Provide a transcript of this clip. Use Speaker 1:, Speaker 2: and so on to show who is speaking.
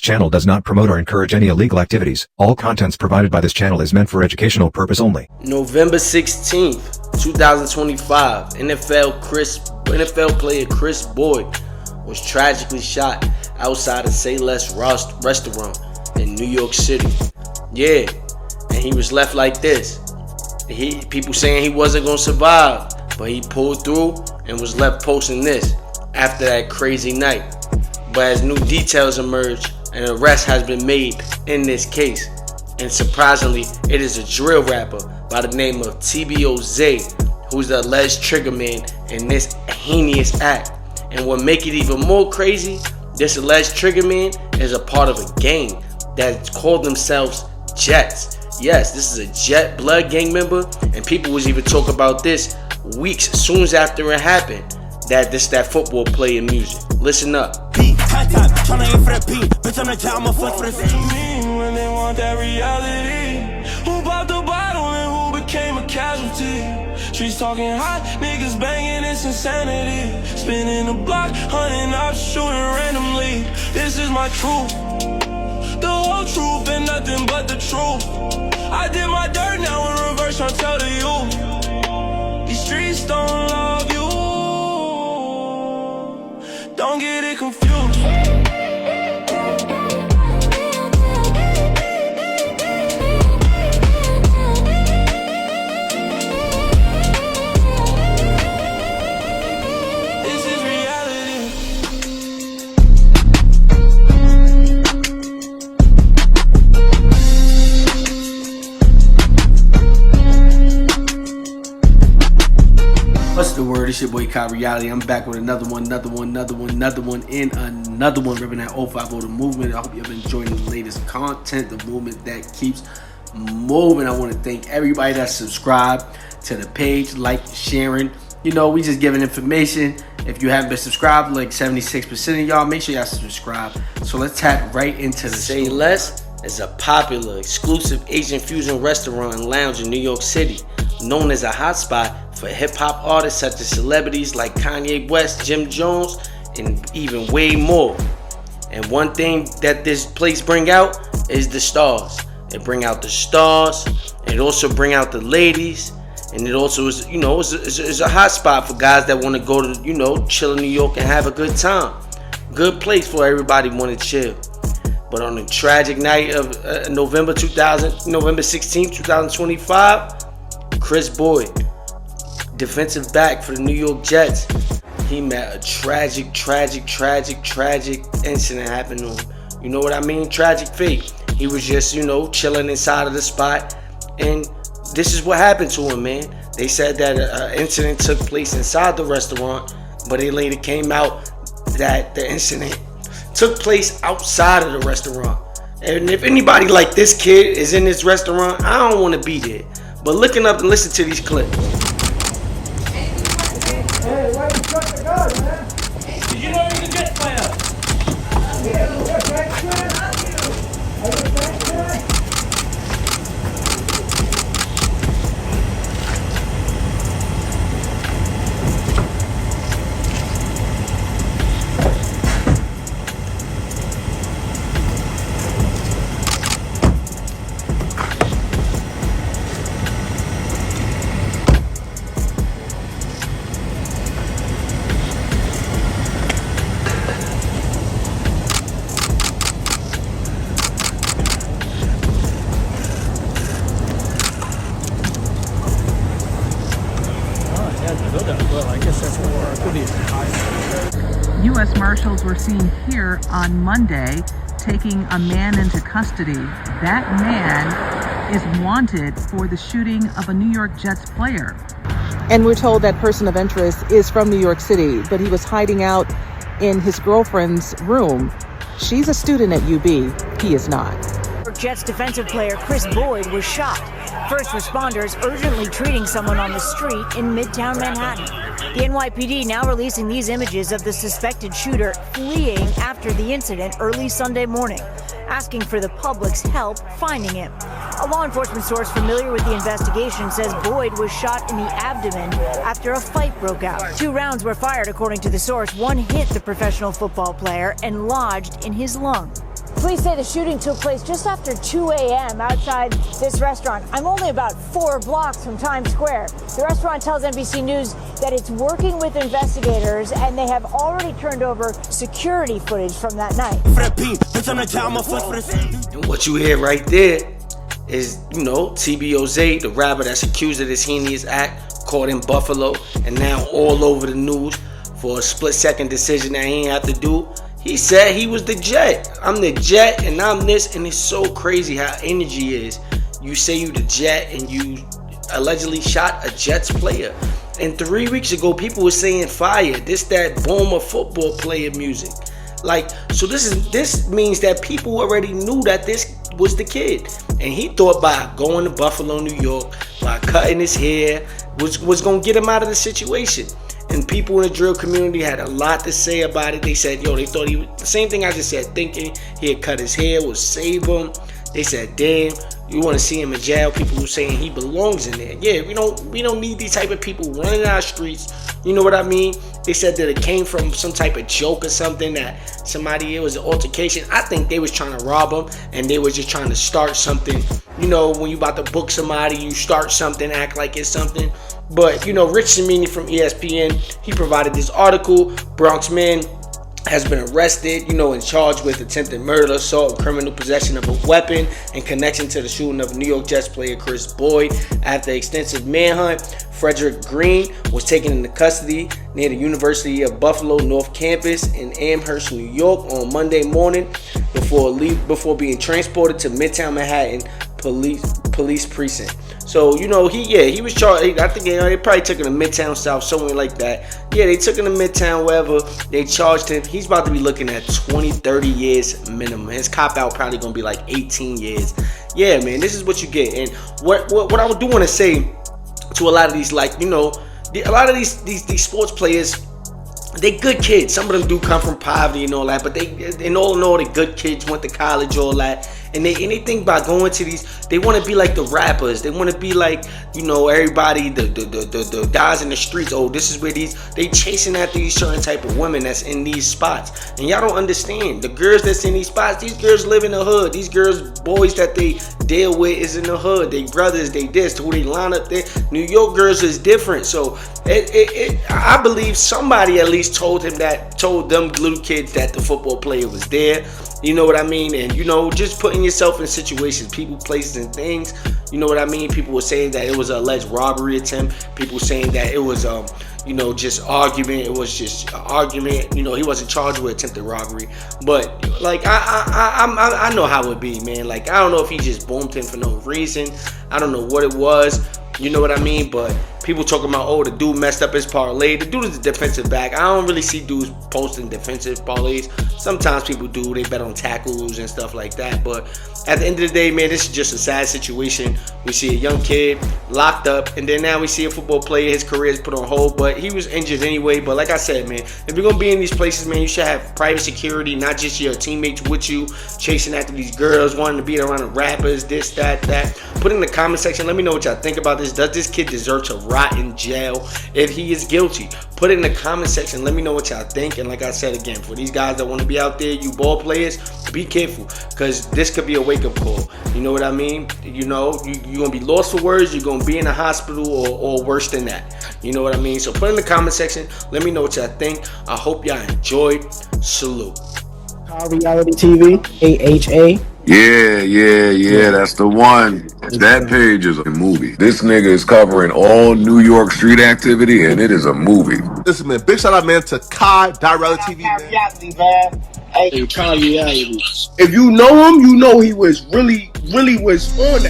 Speaker 1: channel does not promote or encourage any illegal activities. All contents provided by this channel is meant for educational purpose only.
Speaker 2: November 16th, 2025, NFL player Kris Boyd was tragically shot outside a Say Less restaurant in New York City. Yeah, and he was left like this. People saying he wasn't going to survive, but he pulled through and was left posting this after that crazy night. But as new details emerge, an arrest has been made in this case. And surprisingly, it is a drill rapper by the name of TBOZ, who's the alleged triggerman in this heinous act. And what makes it even more crazy, this alleged triggerman is a part of a gang that called themselves Jets. Yes, this is a Jet blood gang member, and people was even talking about this weeks soon as after it happened, that football player music. Listen up.
Speaker 3: When they want that reality, who bought the bottle and who became a casualty? Streets talking hot, niggas banging, it's insanity. Spinning the block, hunting up, shooting randomly. This is my truth, the whole truth and nothing but the truth. I did my dirt, now in reverse, I'll tell the youth. These streets don't love you, don't get it confused.
Speaker 2: What's the word? It's your boy Kha.Reality. I'm back with another one, and another one, ripping that 050 the movement. I hope you've been enjoying the latest content, the movement that keeps moving. I want to thank everybody that subscribed to the page, like, sharing. You know, we just giving information. If you haven't been subscribed, like 76% of y'all, make sure y'all subscribe. So let's tap right into the Say story. Less is a popular, exclusive Asian fusion restaurant and lounge in New York City, known as a hotspot for hip-hop artists such as celebrities like Kanye West, Jim Jones, and even way more. And one thing that this place bring out is the stars. It bring out the stars, and it also bring out the ladies, and it also is, you know, it's a hot spot for guys that want to go to, you know, chill in New York and have a good time. Good place for everybody want to chill. But on the tragic night of November 16, 2025, Kris Boyd, defensive back for the New York Jets, he met a tragic incident happen to him. You know what I mean? Tragic fate. He was just, you know, chilling inside of the spot, and this is what happened to him, man. They said that an incident took place inside the restaurant, but it later came out that the incident took place outside of the restaurant. And if anybody like this kid is in this restaurant, I don't want to be there. But looking up and listen to these clips.
Speaker 4: Hey, why you shut the gun, man?
Speaker 3: Did you know you could get fire?
Speaker 4: Yeah, you got back to it? Are you back to it?
Speaker 5: U.S. Marshals were seen here on Monday taking a man into custody. That man is wanted for the shooting of a New York Jets player.
Speaker 6: And we're told that person of interest is from New York City, but he was hiding out in his girlfriend's room. She's a student at UB. He is not.
Speaker 7: Jets defensive player Kris Boyd was shot. First responders urgently treating someone on the street in Midtown Manhattan. The NYPD now releasing these images of the suspected shooter fleeing after the incident early Sunday morning, asking for the public's help finding him. A law enforcement source familiar with the investigation says Boyd was shot in the abdomen after a fight broke out. 2 rounds were fired, according to the source. One hit the professional football player and lodged in his lung. Police say the shooting took place just after 2 a.m. outside this restaurant. I'm only about 4 blocks from Times Square. The restaurant tells NBC News that it's working with investigators and they have already turned over security footage from that night.
Speaker 2: And what you hear right there is, TBOZ, the rapper that's accused of this heinous act, caught in Buffalo and now all over the news for a split-second decision that he ain't have to do. He said he was the Jet. I'm the Jet and I'm this, and it's so crazy how energy is. You say you the Jet and you allegedly shot a Jets player. And 3 weeks ago, people were saying fire. This, that Boomer football player music. So this means that people already knew that this was the kid. And he thought by going to Buffalo, New York, by cutting his hair, was going to get him out of the situation. And people in the drill community had a lot to say about it. They said, they thought he was the same thing I just said, thinking he had cut his hair would save him. They said, damn, you want to see him in jail. People were saying he belongs in there. Yeah, we don't need these type of people running our streets. You know what I mean? They said that it came from some type of joke or something, that it was an altercation. I think they was trying to rob him and they was just trying to start something. When you about to book somebody, you start something, act like it's something. But, Rich Cimini from ESPN, he provided this article. Bronx man has been arrested, and charged with attempted murder, assault, and criminal possession of a weapon in connection to the shooting of New York Jets player Kris Boyd. After extensive manhunt, Frederick Green was taken into custody near the University of Buffalo North Campus in Amherst, New York on Monday morning before being transported to Midtown Manhattan police precinct. So, he was charged. I think they probably took him to Midtown South, somewhere like that. Yeah, they took him to Midtown, wherever. They charged him. He's about to be looking at 20, 30 years minimum. His cop out probably going to be like 18 years. Yeah, man, this is what you get. And what I do want to say to a lot of these, a lot of these sports players, they good kids. Some of them do come from poverty and all that, but in all, they good kids, went to college, all that. And they think by going to these, they want to be like the rappers. They want to be like, everybody, the guys in the streets. Oh, this is where they chasing after these certain type of women that's in these spots. And y'all don't understand. The girls that's in these spots, these girls live in the hood. These boys that they deal with is in the hood. They brothers, they this, who they line up there. New York girls is different. So I believe somebody at least told them little kids that the football player was there. You know what I mean? And, just putting yourself in situations, people, places, and things. You know what I mean? People were saying that it was an alleged robbery attempt. People saying that it was, just argument. It was just an argument. He wasn't charged with attempted robbery. But, I know how it be, man. I don't know if he just boomed him for no reason. I don't know what it was. You know what I mean? But people talking about, the dude messed up his parlay. The dude is a defensive back. I don't really see dudes posting defensive parlays. Sometimes people do. They bet on tackles and stuff like that. But at the end of the day, man, this is just a sad situation. We see a young kid locked up, and then now we see a football player. His career is put on hold, but he was injured anyway. But like I said, man, if you're going to be in these places, man, you should have private security, not just your teammates with you, chasing after these girls, wanting to be around the rappers, this, that. Put in the comment section. Let me know what y'all think about this. Does this kid deserve to rot in jail if he is guilty? Put it in the comment section. Let me know what y'all think. And like I said again, for these guys that want to be out there, you ball players, be careful, because this could be a wake-up call. You know what I mean? You're going to be lost for words. You're going to be in a hospital or worse than that. You know what I mean? So put in the comment section. Let me know what y'all think. I hope y'all enjoyed. Salute.
Speaker 8: Kha.realityTV, AHA.
Speaker 9: Yeah, that's the one. That page is a movie. This nigga is covering all New York street activity, and it is a movie.
Speaker 10: Listen, man, big shout out, man, to Kha.realityTV, man.
Speaker 8: Hey, Kha.reality.
Speaker 10: If you know him, you know he was really was on that.